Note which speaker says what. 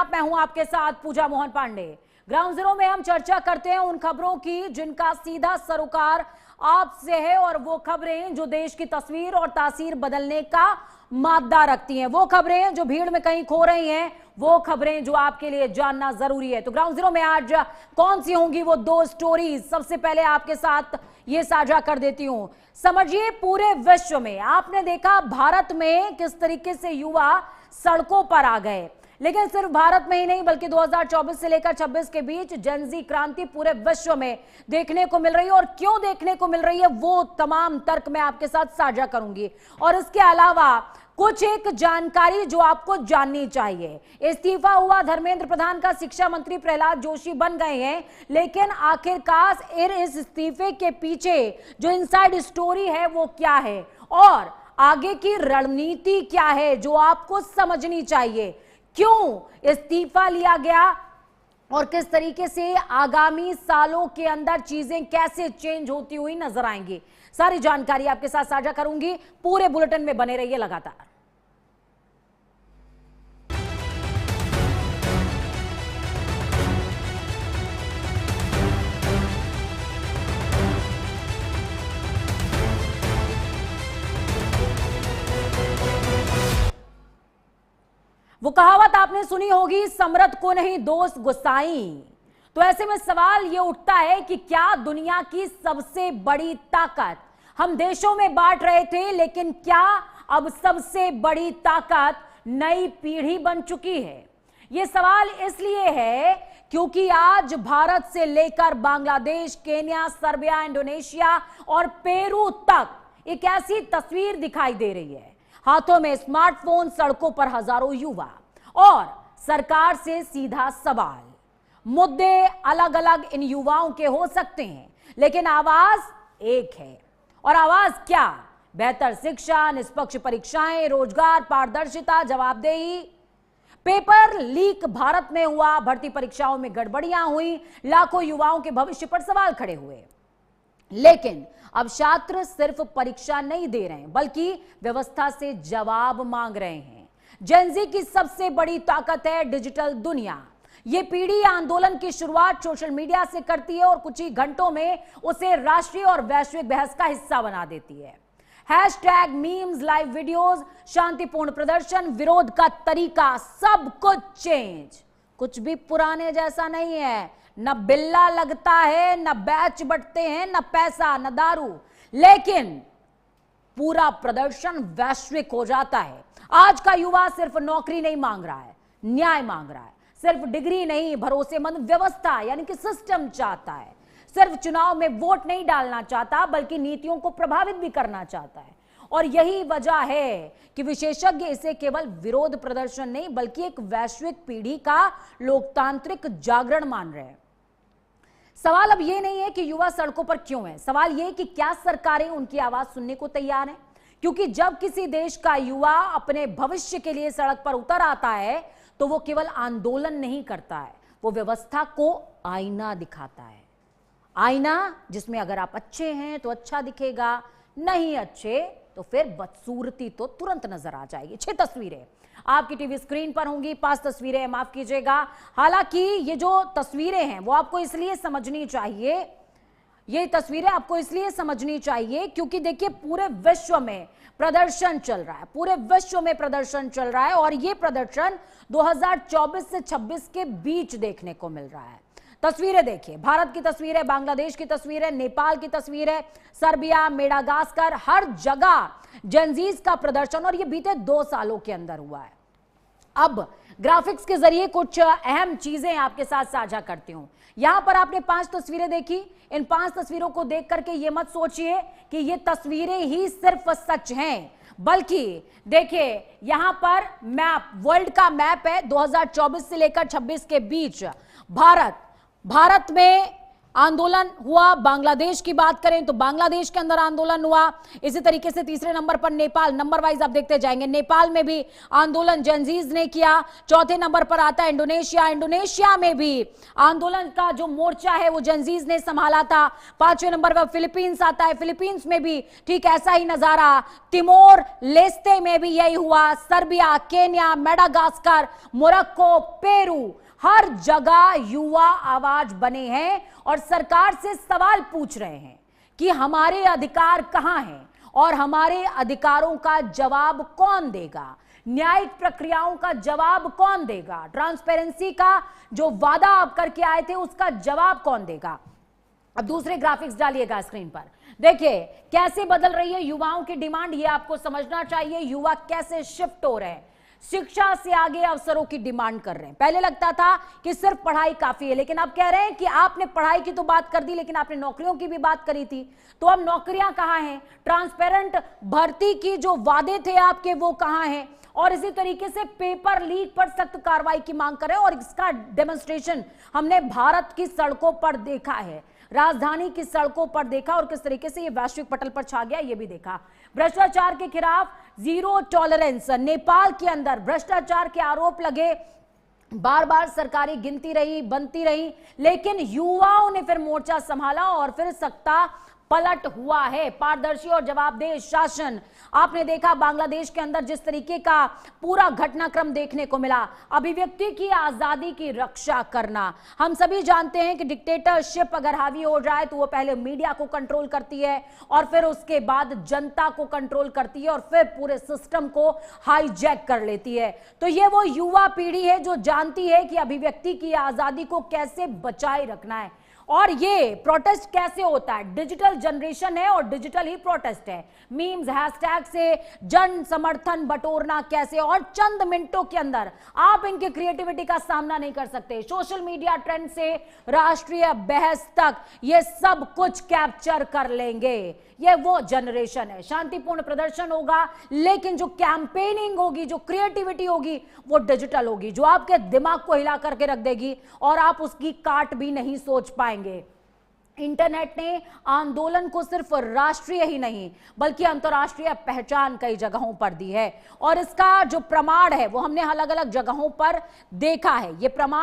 Speaker 1: आप, मैं हूं आपके साथ पूजा मोहन पांडे। ग्राउंड जीरो में हम चर्चा करते हैं उन खबरों की जिनका सीधा सरोकार आपसे है, और वो खबरें जो देश की तस्वीर और तासीर बदलने का मादा रखती हैं, वो खबरें जो भीड़ में कहीं खो रही हैं, वो खबरें जो आपके लिए जानना जरूरी है। तो ग्राउंड जीरो में आज कौन सी होंगी वो दो स्टोरीज, सबसे पहले आपके साथ ये साझा कर देती हूं। समझिए, पूरे विश्व में आपने देखा भारत में किस तरीके से युवा सड़कों पर आ गए, लेकिन सिर्फ भारत में ही नहीं बल्कि 2024 से लेकर 26 के बीच जेनजी क्रांति पूरे विश्व में देखने को मिल रही है। और क्यों देखने को मिल रही है वो तमाम तर्क मैं आपके साथ साझा करूंगी, और इसके अलावा कुछ एक जानकारी जो आपको जाननी चाहिए। इस्तीफा हुआ धर्मेंद्र प्रधान का, शिक्षा मंत्री प्रहलाद जोशी बन गए हैं, लेकिन आखिरकार इस इस्तीफे के पीछे जो इनसाइड स्टोरी है वो क्या है, और आगे की रणनीति क्या है जो आपको समझनी चाहिए। क्यों इस्तीफा लिया गया और किस तरीके से आगामी सालों के अंदर चीजें कैसे चेंज होती हुई नजर आएंगी, सारी जानकारी आपके साथ साझा करूंगी। पूरे बुलेटिन में बने रहिए लगातार। वो कहावत आपने सुनी होगी, समरथ को नहीं दोस्त गुस्साई। तो ऐसे में सवाल ये उठता है कि क्या दुनिया की सबसे बड़ी ताकत हम देशों में बांट रहे थे, लेकिन क्या अब सबसे बड़ी ताकत नई पीढ़ी बन चुकी है? ये सवाल इसलिए है क्योंकि आज भारत से लेकर बांग्लादेश, केन्या, सर्बिया, इंडोनेशिया और पेरू तक एक ऐसी तस्वीर दिखाई दे रही है। हाथों में स्मार्टफोन, सड़कों पर हजारों युवा, और सरकार से सीधा सवाल। मुद्दे अलग अलग इन युवाओं के हो सकते हैं, लेकिन आवाज एक है। और आवाज क्या? बेहतर शिक्षा, निष्पक्ष परीक्षाएं, रोजगार, पारदर्शिता, जवाबदेही। पेपर लीक भारत में हुआ, भर्ती परीक्षाओं में गड़बड़ियां हुई, लाखों युवाओं के भविष्य पर सवाल खड़े हुए। लेकिन अब छात्र सिर्फ परीक्षा नहीं दे रहे हैं, बल्कि व्यवस्था से जवाब मांग रहे हैं। जेनजी की सबसे बड़ी ताकत है डिजिटल दुनिया। ये पीढ़ी आंदोलन की शुरुआत सोशल मीडिया से करती है और कुछ ही घंटों में उसे राष्ट्रीय और वैश्विक बहस का हिस्सा बना देती है। हैशटैग, मीम्स, लाइव वीडियोस, शांतिपूर्ण प्रदर्शन, विरोध का तरीका, सब कुछ चेंज। कुछ भी पुराने जैसा नहीं है। न बिल्ला लगता है, न बैच बंटते हैं, न पैसा, न दारू, लेकिन पूरा प्रदर्शन वैश्विक हो जाता है। आज का युवा सिर्फ नौकरी नहीं मांग रहा है, न्याय मांग रहा है। सिर्फ डिग्री नहीं, भरोसेमंद व्यवस्था यानी कि सिस्टम चाहता है। सिर्फ चुनाव में वोट नहीं डालना चाहता, बल्कि नीतियों को प्रभावित भी करना चाहता है। और यही वजह है कि विशेषज्ञ इसे केवल विरोध प्रदर्शन नहीं बल्कि एक वैश्विक पीढ़ी का लोकतांत्रिक जागरण मान रहे हैं। सवाल अब यह नहीं है कि युवा सड़कों पर क्यों है, सवाल यह है कि क्या सरकारें उनकी आवाज सुनने को तैयार हैं। क्योंकि जब किसी देश का युवा अपने भविष्य के लिए सड़क पर उतर आता है तो वो केवल आंदोलन नहीं करता है, वो व्यवस्था को आईना दिखाता है। आईना जिसमें अगर आप अच्छे हैं तो अच्छा दिखेगा, नहीं अच्छे तो फिर बदसूरती तो तुरंत नजर आ जाएगी। 6 तस्वीरें आपकी टीवी स्क्रीन पर होंगी, 5 तस्वीरें, माफ कीजिएगा। हालांकि ये जो तस्वीरें हैं वो आपको इसलिए समझनी चाहिए, ये तस्वीरें आपको इसलिए समझनी चाहिए क्योंकि देखिए पूरे विश्व में प्रदर्शन चल रहा है, पूरे विश्व में प्रदर्शन चल रहा है, और ये प्रदर्शन 2024 से 26 के बीच देखने को मिल रहा है। तस्वीरें देखिए, भारत की तस्वीर है, बांग्लादेश की तस्वीर है, नेपाल की तस्वीर है, सर्बिया, मेडागास्कर, हर जगह जेनजीज का प्रदर्शन, और ये बीते 2 सालों के अंदर हुआ है। अब ग्राफिक्स के जरिए कुछ अहम चीजें आपके साथ साझा करती हूं। यहां पर आपने 5 तस्वीरें देखी। इन 5 तस्वीरों को देख करके ये मत सोचिए कि ये तस्वीरें ही सिर्फ सच हैं, बल्कि देखिए यहां पर मैप, वर्ल्ड का मैप है 2024 से लेकर 26 के बीच। भारत में आंदोलन हुआ। बांग्लादेश की बात करें तो बांग्लादेश के अंदर आंदोलन हुआ। इसी तरीके से तीसरे नंबर पर नेपाल, नंबर वाइज आप देखते जाएंगे, नेपाल में भी आंदोलन जेनजीज ने किया। चौथे नंबर पर आता है इंडोनेशिया, इंडोनेशिया में भी आंदोलन का जो मोर्चा है वो जेनजीज ने संभाला था। पांचवें नंबर पर फिलीपींस आता है, फिलीपींस में भी ठीक ऐसा ही नजारा। तिमोर लेस्ते में भी यही हुआ। Serbia, Kenya, Madagascar, Morocco, Peru, हर जगह युवा आवाज बने हैं और सरकार से सवाल पूछ रहे हैं कि हमारे अधिकार कहां हैं और हमारे अधिकारों का जवाब कौन देगा, न्यायिक प्रक्रियाओं का जवाब कौन देगा, ट्रांसपेरेंसी का जो वादा आप करके आए थे उसका जवाब कौन देगा। अब दूसरे ग्राफिक्स डालिएगा स्क्रीन पर, देखिए कैसे बदल रही है युवाओं की डिमांड, ये आपको समझना चाहिए। युवा कैसे शिफ्ट हो रहे हैं, शिक्षा से आगे अवसरों की डिमांड कर रहे हैं। पहले लगता था कि सिर्फ पढ़ाई काफी है, लेकिन अब कह रहे हैं कि आपने पढ़ाई की तो बात कर दी, लेकिन आपने नौकरियों की भी बात करी थी, तो अब नौकरियां कहां हैं, ट्रांसपेरेंट भर्ती की जो वादे थे आपके वो कहां हैं। और इसी तरीके से पेपर लीक पर सख्त कार्रवाई की मांग करें, और इसका डेमोन्स्ट्रेशन हमने भारत की सड़कों पर देखा है, राजधानी की सड़कों पर देखा, और किस तरीके से ये वैश्विक पटल पर छा गया ये भी देखा। भ्रष्टाचार के खिलाफ जीरो टॉलरेंस, नेपाल के अंदर भ्रष्टाचार के आरोप लगे, बार बार सरकारें गिनती रही, बनती रही, लेकिन युवाओं ने फिर मोर्चा संभाला और फिर सत्ता पलट हुआ है। पारदर्शी और जवाबदेह शासन आपने देखा बांग्लादेश के अंदर जिस तरीके का पूरा घटनाक्रम देखने को मिला। अभिव्यक्ति की आजादी की रक्षा करना, हम सभी जानते हैं कि डिक्टेटरशिप अगर हावी हो जाए तो वो पहले मीडिया को कंट्रोल करती है और फिर उसके बाद जनता को कंट्रोल करती है और फिर पूरे सिस्टम को हाईजैक कर लेती है। तो ये वो युवा पीढ़ी है जो जानती है कि अभिव्यक्ति की आजादी को कैसे बचाए रखना है। और ये प्रोटेस्ट कैसे होता है, डिजिटल जनरेशन है और डिजिटल ही प्रोटेस्ट है। मीम्स, हैशटैग से जन समर्थन बटोरना कैसे, और चंद मिनटों के अंदर आप इनके क्रिएटिविटी का सामना नहीं कर सकते। सोशल मीडिया ट्रेंड से राष्ट्रीय बहस तक ये सब कुछ कैप्चर कर लेंगे। ये वो जनरेशन है। शांतिपूर्ण प्रदर्शन होगा, लेकिन जो कैंपेनिंग होगी, जो क्रिएटिविटी होगी, वो डिजिटल होगी, जो आपके दिमाग को हिला करके रख देगी और आप उसकी काट भी नहीं सोच पाएंगे। इंटरनेट ने आंदोलन को सिर्फ राष्ट्रीय ही नहीं बल्कि अंतर्राष्ट्रीय पहचान कई जगहों पर दी है, और इसका जो प्रमाण है वो हमने अलग अलग जगहों पर देखा है। ये प्रमाण